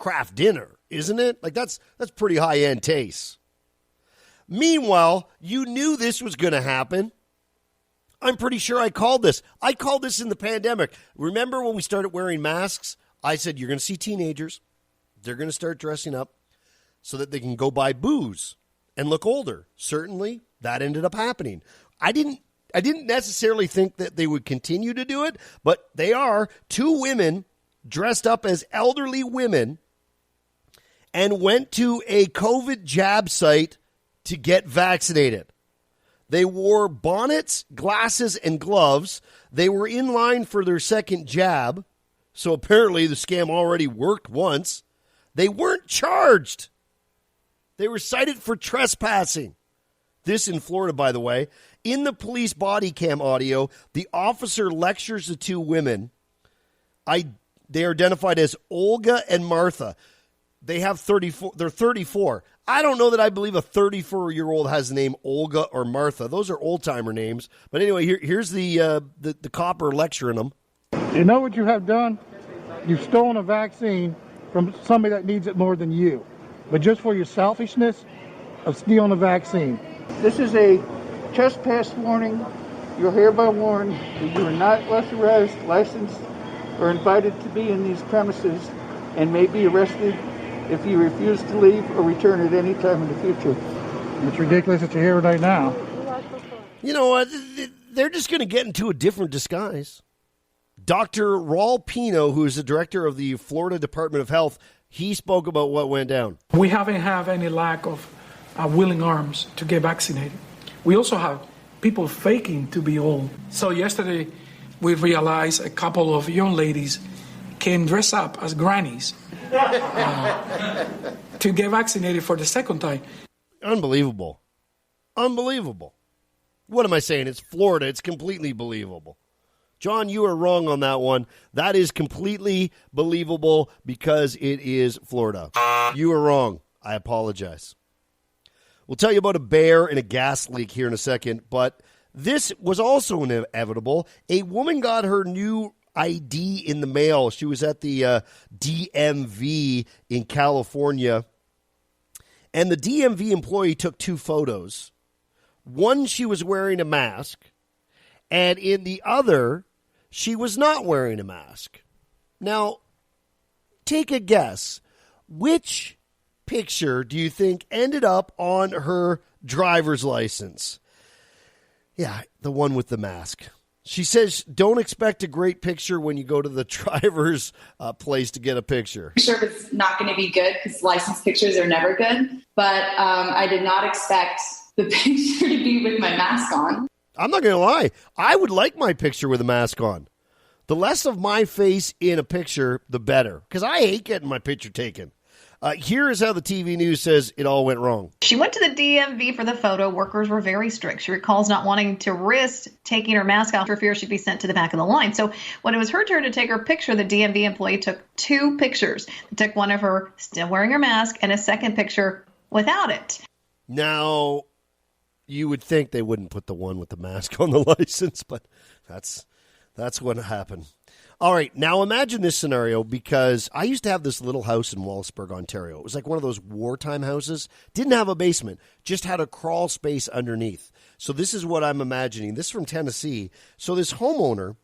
craft dinner, isn't it? Like that's pretty high-end taste. Meanwhile, you knew this was going to happen. I'm pretty sure I called this. I called this in the pandemic. Remember when we started wearing masks? I said, you're going to see teenagers. They're going to start dressing up so that they can go buy booze and look older. Certainly, that ended up happening. I didn't necessarily think that they would continue to do it, but they are. 2 women dressed up as elderly women and went to a COVID jab site to get vaccinated. They wore bonnets, glasses, and gloves. They were in line for their second jab, so apparently the scam already worked once. They weren't charged. They were cited for trespassing. This in Florida, by the way. In the police body cam audio, the officer lectures the 2 women. They are identified as Olga and Martha. They have 34. They're 34. I don't know that I believe a 34-year-old has the name Olga or Martha. Those are old-timer names. But anyway, here's the copper lecturing them. You know what you have done? You've stolen a vaccine from somebody that needs it more than you. But just for your selfishness of stealing a vaccine. This is a trespass warning. You're hereby warned that you are not authorized, licensed, or invited to be in these premises and may be arrested if you refuse to leave or return at any time in the future. It's ridiculous that you're here right now. You know what? They're just going to get into a different disguise. Dr. Raul Pino, who is the director of the Florida Department of Health, he spoke about what went down. We haven't had any lack of willing arms to get vaccinated. We also have people faking to be old. So yesterday, we realized a couple of young ladies can dress up as grannies to get vaccinated for the second time. Unbelievable. Unbelievable. What am I saying? It's Florida. It's completely believable. John, you are wrong on that one. That is completely believable because it is Florida. You are wrong. I apologize. We'll tell you about a bear and a gas leak here in a second, but this was also inevitable. A woman got her new ID in the mail. She was at the DMV in California, and the DMV employee took 2 photos. One, she was wearing a mask, and in the other, she was not wearing a mask. Now, take a guess. Which picture do you think ended up on her driver's license? Yeah, the one with the mask. She says, don't expect a great picture when you go to the driver's place to get a picture. I'm sure it's not going to be good because licensed pictures are never good. But I did not expect the picture to be with my mask on. I'm not going to lie. I would like my picture with a mask on. The less of my face in a picture, the better. Because I hate getting my picture taken. Here is how the TV news says it all went wrong. She went to the DMV for the photo. Workers were very strict. She recalls not wanting to risk taking her mask off for fear she'd be sent to the back of the line. So when it was her turn to take her picture, the DMV employee took 2 pictures. They took one of her still wearing her mask and a second picture without it. Now, you would think they wouldn't put the one with the mask on the license, but that's what happened. All right, now imagine this scenario, because I used to have this little house in Wallaceburg, Ontario. It was like one of those wartime houses. Didn't have a basement, just had a crawl space underneath. So this is what I'm imagining. This is from Tennessee. So this homeowner,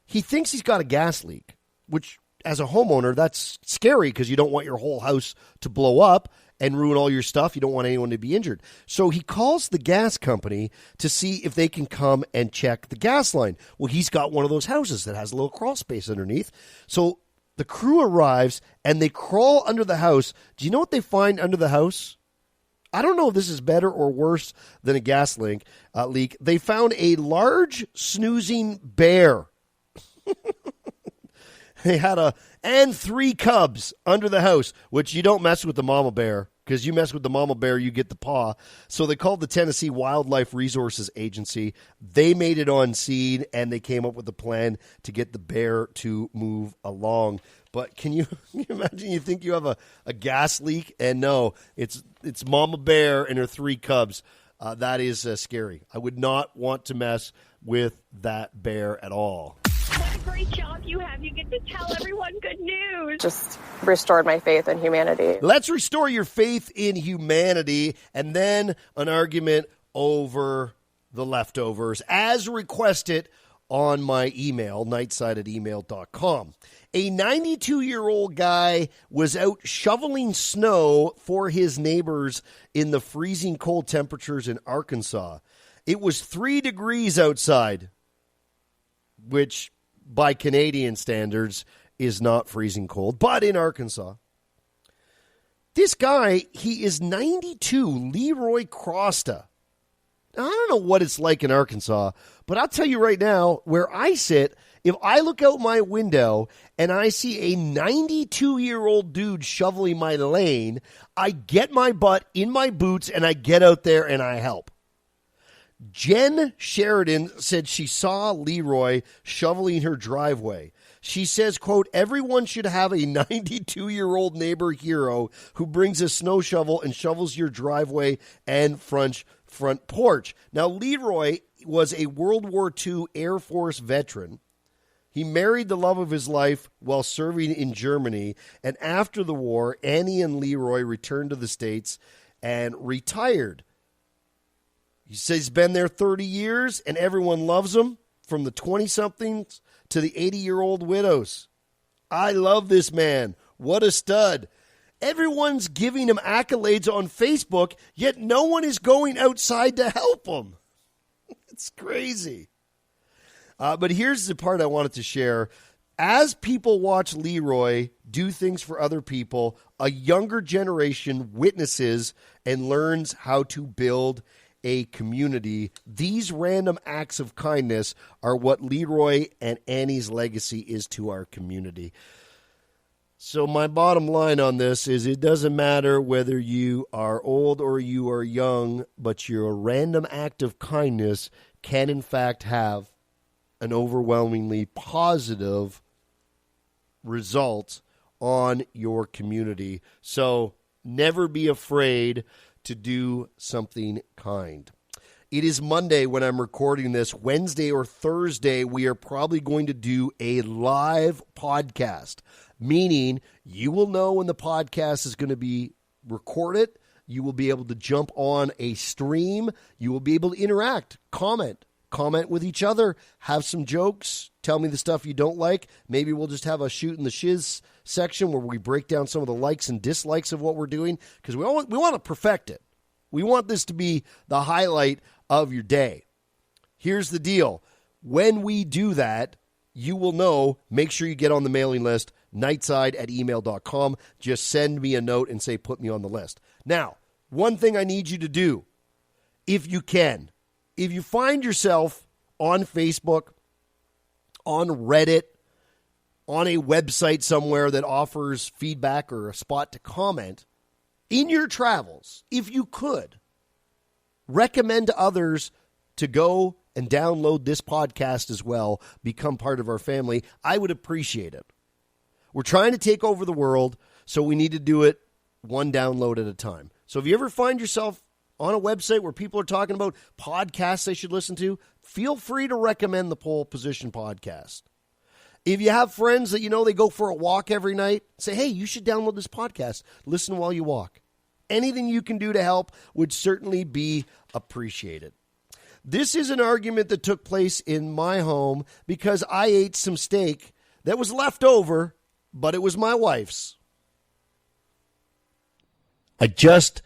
he thinks he's got a gas leak, which as a homeowner, that's scary because you don't want your whole house to blow up and ruin all your stuff. You don't want anyone to be injured. So he calls the gas company to see if they can come and check the gas line. Well, he's got one of those houses that has a little crawl space underneath. So the crew arrives and they crawl under the house. Do you know what they find under the house? I don't know if this is better or worse than a gas leak. They found a large snoozing bear. They had and 3 cubs under the house, which you don't mess with the mama bear, because you mess with the mama bear, you get the paw. So they called the Tennessee Wildlife Resources Agency. They made it on scene, and they came up with a plan to get the bear to move along. But can you imagine? You think you have a gas leak, and no, it's mama bear and her 3 cubs. That is scary. I would not want to mess with that bear at all. great job you have. You get to tell everyone good news. Just restored my faith in humanity. Let's restore your faith in humanity, and then an argument over the leftovers, as requested on my email, nightside@email.com. A 92-year-old guy was out shoveling snow for his neighbors in the freezing cold temperatures in Arkansas. It was 3 degrees outside, which by Canadian standards is not freezing cold, but in Arkansas. This guy, he is 92, Leroy Crosta. Now, I don't know what it's like in Arkansas, but I'll tell you right now, where I sit, if I look out my window and I see a 92-year-old dude shoveling my lane, I get my butt in my boots and I get out there and I help. Jen Sheridan said she saw Leroy shoveling her driveway. She says, quote, everyone should have a 92-year-old neighbor hero who brings a snow shovel and shovels your driveway and front porch. Now, Leroy was a World War II Air Force veteran. He married the love of his life while serving in Germany, and after the war, Annie and Leroy returned to the States and retired. He says he's been there 30 years, and everyone loves him, from the 20-somethings to the 80-year-old widows. I love this man. What a stud. Everyone's giving him accolades on Facebook, yet no one is going outside to help him. It's crazy. But here's the part I wanted to share. As people watch Leroy do things for other people, a younger generation witnesses and learns how to build a community. These random acts of kindness are what Leroy and Annie's legacy is to our community. So my bottom line on this is it doesn't matter whether you are old or you are young, but your random act of kindness can in fact have an overwhelmingly positive result on your community. So never be afraid to do something kind. It is Monday when I'm recording this. Wednesday or Thursday, we are probably going to do a live podcast, meaning you will know when the podcast is going to be recorded. You will be able to jump on a stream. You will be able to interact, comment with each other, have some jokes, tell me the stuff you don't like. Maybe we'll just have a shoot in the shiz section where we break down some of the likes and dislikes of what we're doing, because we want to perfect it. We want this to be the highlight of your day. Here's the deal. When we do that, you will know. Make sure you get on the mailing list, nightside@email.com. Just send me a note and say, put me on the list. Now, one thing I need you to do, if you can, if you find yourself on Facebook, on Reddit, on a website somewhere that offers feedback or a spot to comment, in your travels, if you could, recommend to others to go and download this podcast as well, become part of our family. I would appreciate it. We're trying to take over the world, so we need to do it one download at a time. So if you ever find yourself on a website where people are talking about podcasts they should listen to, feel free to recommend the Pole Position Podcast. If you have friends that you know they go for a walk every night, say, hey, you should download this podcast. Listen while you walk. Anything you can do to help would certainly be appreciated. This is an argument that took place in my home because I ate some steak that was left over, but it was my wife's. I just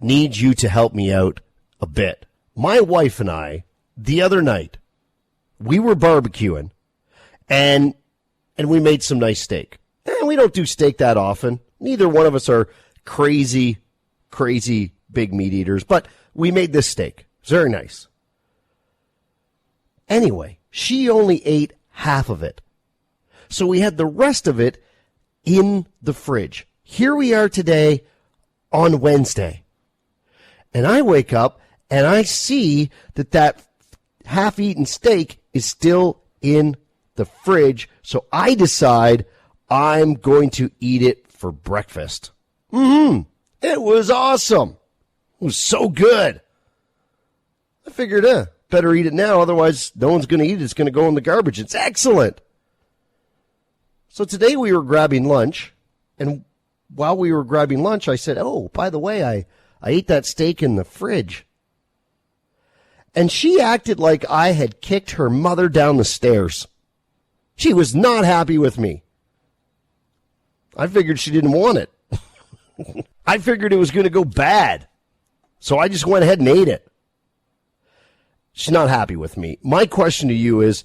need you to help me out a bit. My wife and I, the other night, we were barbecuing, and we made some nice steak. And we don't do steak that often. Neither one of us are crazy big meat eaters, but we made this steak. It's very nice. Anyway, she only ate half of it. So we had the rest of it in the fridge. Here we are today on Wednesday. And I wake up and I see that half-eaten steak is still in the fridge. So I decide I'm going to eat it for breakfast. It was awesome. It was so good. I figured, better eat it now. Otherwise, no one's going to eat it. It's going to go in the garbage. It's excellent. So today we were grabbing lunch, and while we were grabbing lunch, I said, oh, by the way, I ate that steak in the fridge. And she acted like I had kicked her mother down the stairs. She was not happy with me. I figured she didn't want it. I figured it was going to go bad. So I just went ahead and ate it. She's not happy with me. My question to you is,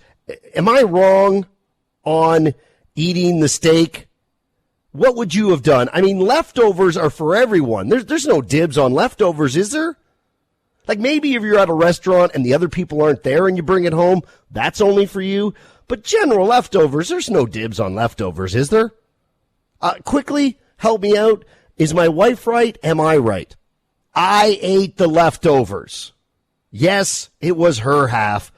am I wrong on eating the steak? What would you have done? I mean, leftovers are for everyone. There's no dibs on leftovers, is there? Like maybe if you're at a restaurant and the other people aren't there and you bring it home, that's only for you. But general leftovers, there's no dibs on leftovers, is there? Quickly, help me out. Is my wife right? Am I right? I ate the leftovers. Yes, it was her half,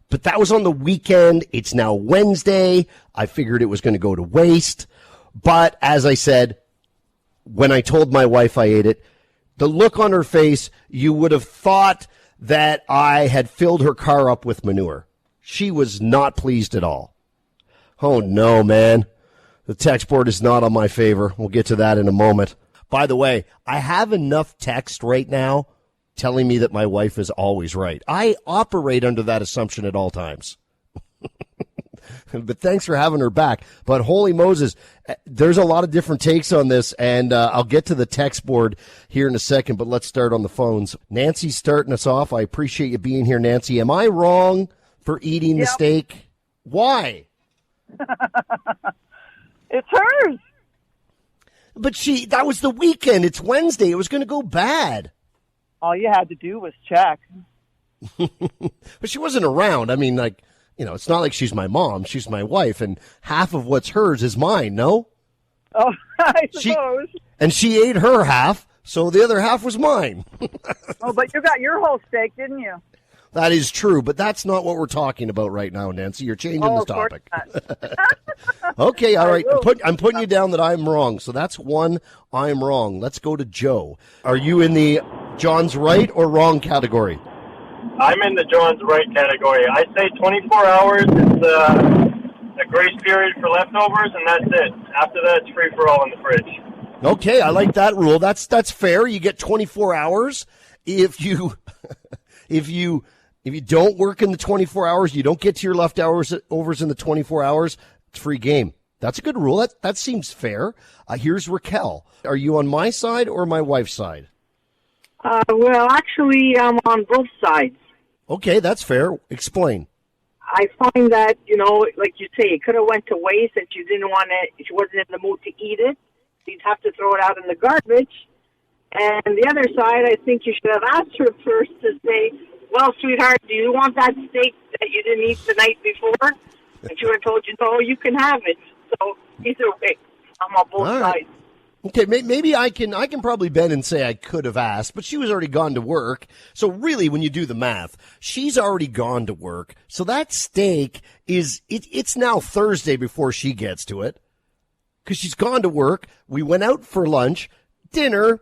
but that was on the weekend. It's now Wednesday. I figured it was going to go to waste. But as I said, when I told my wife I ate it, the look on her face, you would have thought that I had filled her car up with manure. She was not pleased at all. Oh, no, man. The text board is not on my favor. We'll get to that in a moment. By the way, I have enough text right now telling me that my wife is always right. I operate under that assumption at all times. But thanks for having her back. But holy Moses, there's a lot of different takes on this, and I'll get to the text board here in a second, but let's start on the phones. Nancy's starting us off. I appreciate you being here, Nancy. Am I wrong for eating the steak? Why? It's hers. But that was the weekend. It's Wednesday. It was going to go bad. All you had to do was check. But she wasn't around. I mean, like, it's not like she's my mom. She's my wife, and half of what's hers is mine, no? Oh, I suppose. And she ate her half, so the other half was mine. Oh, but you got your whole steak, didn't you? That is true, but that's not what we're talking about right now, Nancy. You're changing the topic. Okay, all right. I'm putting you down that I'm wrong. So that's one, I'm wrong. Let's go to Joe. Are you in the John's right or wrong category? I'm in the John's right category. I say 24 hours is a grace period for leftovers, and that's it. After that, it's free for all in the fridge. Okay, I like that rule. That's fair. You get 24 hours. If you don't work in the 24 hours, you don't get to your leftovers in the 24 hours, it's free game. That's a good rule. That seems fair. Here's Raquel. Are you on my side or my wife's side? Well, actually, I'm on both sides. Okay, that's fair. Explain. I find that, like you say, it could have went to waste and she didn't want it, she wasn't in the mood to eat it. You'd have to throw it out in the garbage. And the other side, I think you should have asked her first to say, well, sweetheart, do you want that steak that you didn't eat the night before? And she would have told you, no, you can have it. So either way, I'm on both sides. Okay, maybe I can probably bend and say I could have asked, but she was already gone to work. So really, when you do the math, she's already gone to work. So that steak it's now Thursday before she gets to it because she's gone to work. We went out for lunch, dinner.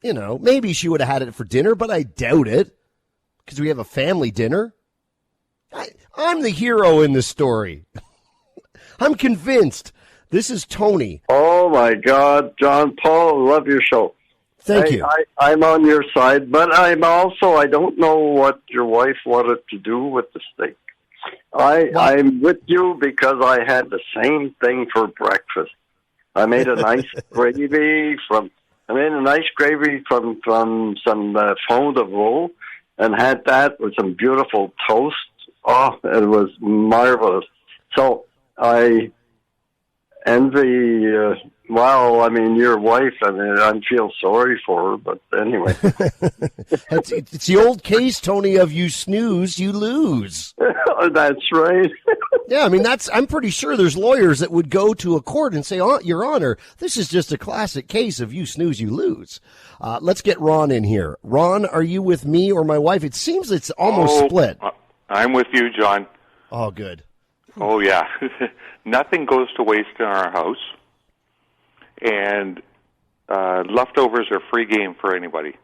Maybe she would have had it for dinner, but I doubt it because we have a family dinner. I'm the hero in this story. I'm convinced. This is Tony. Oh, my God. John Paul, love your show. Thank you. I'm on your side, but I don't know what your wife wanted to do with the steak. I'm with you because I had the same thing for breakfast. I made a nice gravy from some fond de veau and had that with some beautiful toast. Oh, it was marvelous. So I envy, your wife, I feel sorry for her, but anyway. It's the old case, Tony, of you snooze, you lose. That's right. Yeah, I'm pretty sure there's lawyers that would go to a court and say, Your Honor, this is just a classic case of you snooze, you lose. Let's get Ron in here. Ron, are you with me or my wife? It seems it's almost split. I'm with you, John. Oh, good. Oh, yeah. Nothing goes to waste in our house, and leftovers are free game for anybody.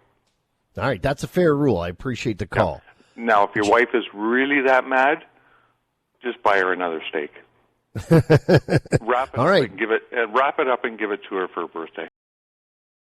All right, that's a fair rule. I appreciate the call. Now, if your wife is really that mad, just buy her another steak. Wrap it All up right. and give it. Wrap it up and give it to her for her birthday.